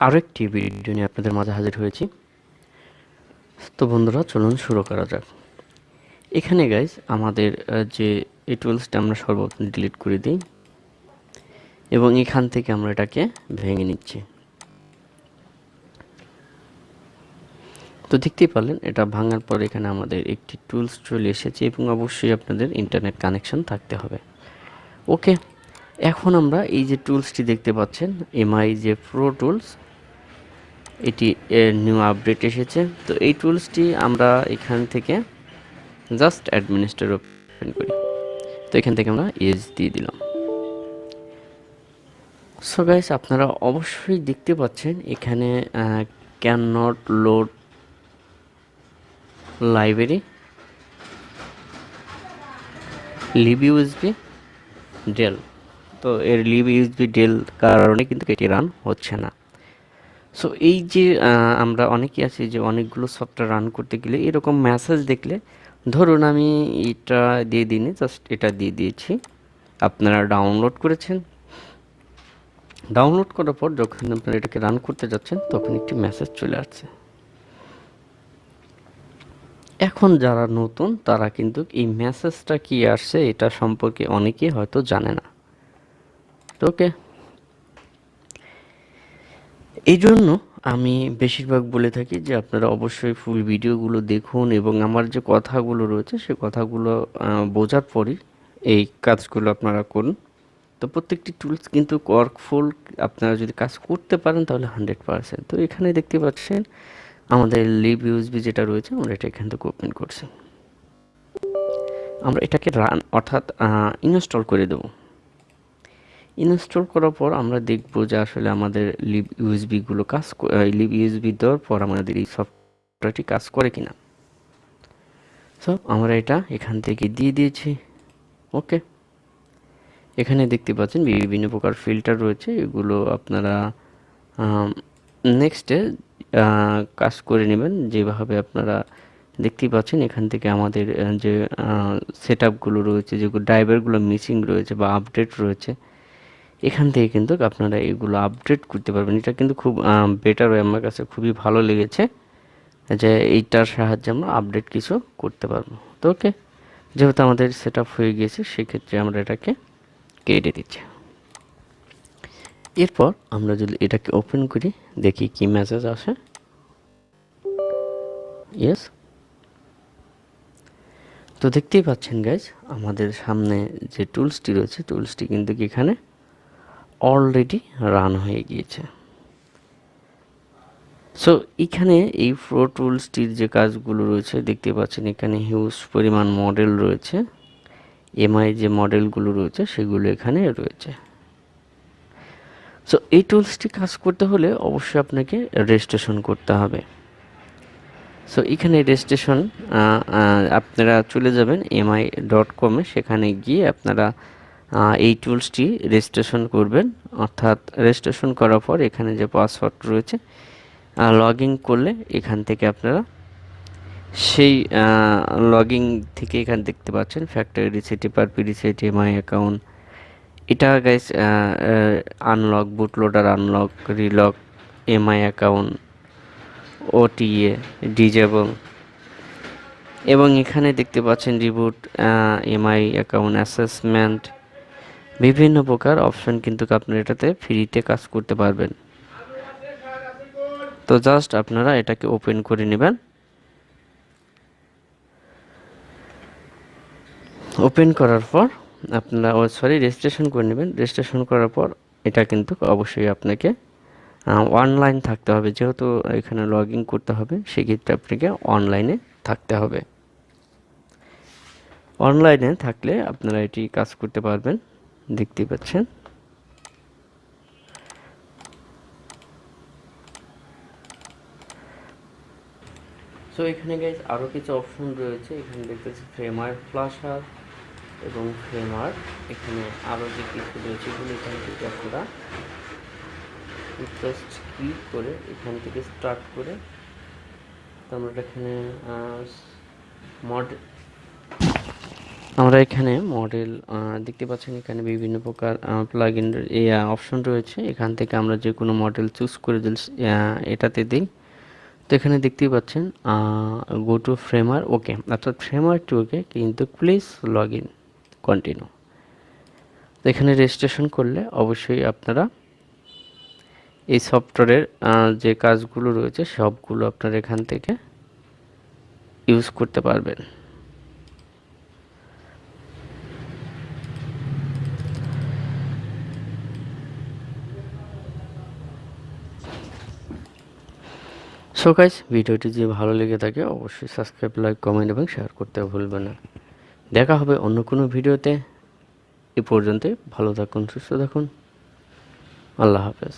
আরেকটি ভিডিও নিয়ে আপনাদের মাঝে হাজির হয়েছি। তো বন্ধুরা, চলুন শুরু করা যাক। এখানে গাইজ আমাদের যে এই টুলসটা আমরা সর্বপ্রথম ডিলিট করে দিই এবং এখান থেকে আমরা এটাকে ভেঙে নিচ্ছি। তো দেখতেই পারলেন, এটা ভাঙার পর এখানে আমাদের একটি টুলস চলে এসেছে এবং অবশ্যই আপনাদের ইন্টারনেট কানেকশন থাকতে হবে। ওকে, এখন আমরা এই যে টুলসটি দেখতে পাচ্ছেন, এমআই যে প্রো টুলস, এটি নিউ আপডেট এসেছে। তো এই টুলসটি আমরা এখান থেকে জাস্ট অ্যাডমিনিস্ট্রেটর ওপেন করি। তো এখান থেকে আমরা ইয়েস দিয়ে দিলাম। সো গাইস, আপনারা অবশ্যই দেখতে পাচ্ছেন এখানে can not load library lib USB dll. তো এর লিভ ইউএসবি ডেল কারণে কিন্তু এটি রান হচ্ছে না। সো এই যে আমরা অনেকেই আছি যে অনেকগুলো সফটওয়্যার রান করতে গেলে এরকম মেসেজ দেখলে, ধরুন আমি এটা দিয়ে দিইনি, জাস্ট এটা দিয়ে দিয়েছি, আপনারা ডাউনলোড করেছেন। ডাউনলোড করার পর যখন আপনারা এটাকে রান করতে যাচ্ছেন তখন একটি মেসেজ চলে আসছে। এখন যারা নতুন তারা কিন্তু এই মেসেজটা কি আসছে এটা সম্পর্কে অনেকেই হয়তো জানে না। তো ওকে, এই জন্য আমি বেশিরভাগ বলে থাকি যে আপনারা অবশ্যই ফুল ভিডিওগুলো দেখুন এবং আমার যে কথাগুলো রয়েছে সে কথাগুলো বোঝার পরই এই কাজগুলো আপনারা করুন। তো প্রত্যেকটি টুলস কিন্তু ওয়ার্কফুল, আপনারা যদি কাজ করতে পারেন তাহলে 100%। তো এখানে দেখতে পাচ্ছেন আমাদের লিভ ইউএসবি যেটা রয়েছে, আমরা এটা এখান থেকে ওপেন করছি। আমরা এটাকে রান অর্থাৎ ইনস্টল করে দেব। ইনস্টল করার পর আমরা দেখব যে আসলে আমাদের লিভ ইউএসবিগুলো লিভ ইউএসবি দেওয়ার পর আমাদের এই সফটওয়্যারটি কাজ করে কিনা। সো আমরা এটা এখান থেকে দিয়ে দিয়েছি। ওকে, এখানে দেখতে পাচ্ছেন বিভিন্ন প্রকার ফিল্টার রয়েছে, এগুলো আপনারা নেক্সটে কাজ করে নেবেন। যেভাবে আপনারা দেখতেই পাচ্ছেন এখান থেকে আমাদের যে সেট আপগুলো রয়েছে, যেগুলো ড্রাইভারগুলো মিসিং রয়েছে বা আপডেট রয়েছে, এখান থেকে কিন্তু আপনারা এগুলো আপডেট করতে পারবেন। এটা কিন্তু খুব বেটার হয়, আমার কাছে খুবই ভালো লেগেছে যে এইটার সাহায্যে আমরা আপডেট কিছু করতে পারবো। তো ওকে, যেহেতু আমাদের সেট আপ হয়ে গিয়েছে সেক্ষেত্রে আমরা এটাকে কেটে দিচ্ছি। এরপর আমরা যদি এটাকে ওপেন করি, দেখি কি মেসেজ আসে। ইয়েস, তো দেখতেই পাচ্ছেন গাইজ, আমাদের সামনে যে টুলসটি রয়েছে, টুলসটি কিন্তু এখানে অলরেডি রান হয়ে গিয়েছে। সো এখানে এই প্রো টুলসটির যে কাজগুলো রয়েছে দেখতে পাচ্ছেন, এখানে হিউজ পরিমাণ মডেল রয়েছে। এমআই যে মডেলগুলো রয়েছে সেগুলো এখানে রয়েছে। সো এই টুলসটি কাজ করতে হলে অবশ্যই আপনাকে রেজিস্ট্রেশন করতে হবে। সো এখানে রেজিস্ট্রেশন আপনারা চলে যাবেন mi.com-এ, সেখানে গিয়ে আপনারা এই টুলসটি রেজিস্ট্রেশন করবেন। অর্থাৎ রেজিস্ট্রেশন করার পর এখানে যে পাসওয়ার্ড রয়েছে, লগ ইন করলে এখান থেকে আপনারা সেই লগ ইন থেকে এখানে দেখতে পাচ্ছেন ফ্যাক্টরি রিসেট, পারপি রিসেট, এমআই অ্যাকাউন্ট। এটা guys unlock bootloader, unlock relock, MI account, OTA, disable, এবং এখানে দেখতে পাচ্ছেন রিবুট, এমআই অ্যাকাউন্ট অ্যাসেসমেন্ট, বিভিন্ন প্রকার অপশন কিন্তু আপনারা এটাতে ফ্রিতে কাজ করতে পারবেন। তো জাস্ট আপনারা এটাকে ওপেন করে নেবেন। ওপেন করার পর আপনারা রেজিস্ট্রেশন করে নেবেন। রেজিস্ট্রেশন করার পর এটা কিন্তু অবশ্যই আপনাকে অনলাইন থাকতে হবে, যেহেতু এখানে লগ ইন করতে হবে সেক্ষেত্রে আপনাকে অনলাইনে থাকতে হবে। অনলাইনে থাকলে আপনারা এটি কাজ করতে পারবেন, দেখতেই পাচ্ছেন। সো এখানে গাইজ আরও কিছু অপশন রয়েছে, এখানে দেখতেছি ফ্রেমার ফ্লাশার এবং ফ্রেমার, এখানে আরও যে কিছু রয়েছে এগুলো এখান থেকে আপনারা জাস্ট ক্লিক করে এখান থেকে স্টার্ট করে, তো আমরা এখানে আমরা এখানে মডেল দেখতে পাচ্ছেন, এখানে বিভিন্ন প্রকার প্লাগইন অপশন রয়েছে। এখান থেকে আমরা যে কোনো মডেল চুজ করে এটাতে দিই। তো এখানে দেখতেই পাচ্ছেন গো টু ফ্রেমার ওকে, অর্থাৎ ফ্রেমার টু ওকে, কিন্তু প্লিজ লগ ইন কন্টিনিউ। তো এখানে রেজিস্ট্রেশন করলে অবশ্যই আপনারা এই সফটওয়্যারের যে কাজগুলো রয়েছে সবগুলো আপনারা এখান থেকে ইউজ করতে পারবেন। সো গাইস, ভিডিওটি যদি ভালো লেগে থাকে অবশ্যই সাবস্ক্রাইব, লাইক, কমেন্ট এবং শেয়ার করতে ভুলবেন না। দেখা হবে অন্য কোনো ভিডিওতে। এ পর্যন্তই, ভালো থাকুন, সুস্থ থাকুন, আল্লাহ হাফেজ।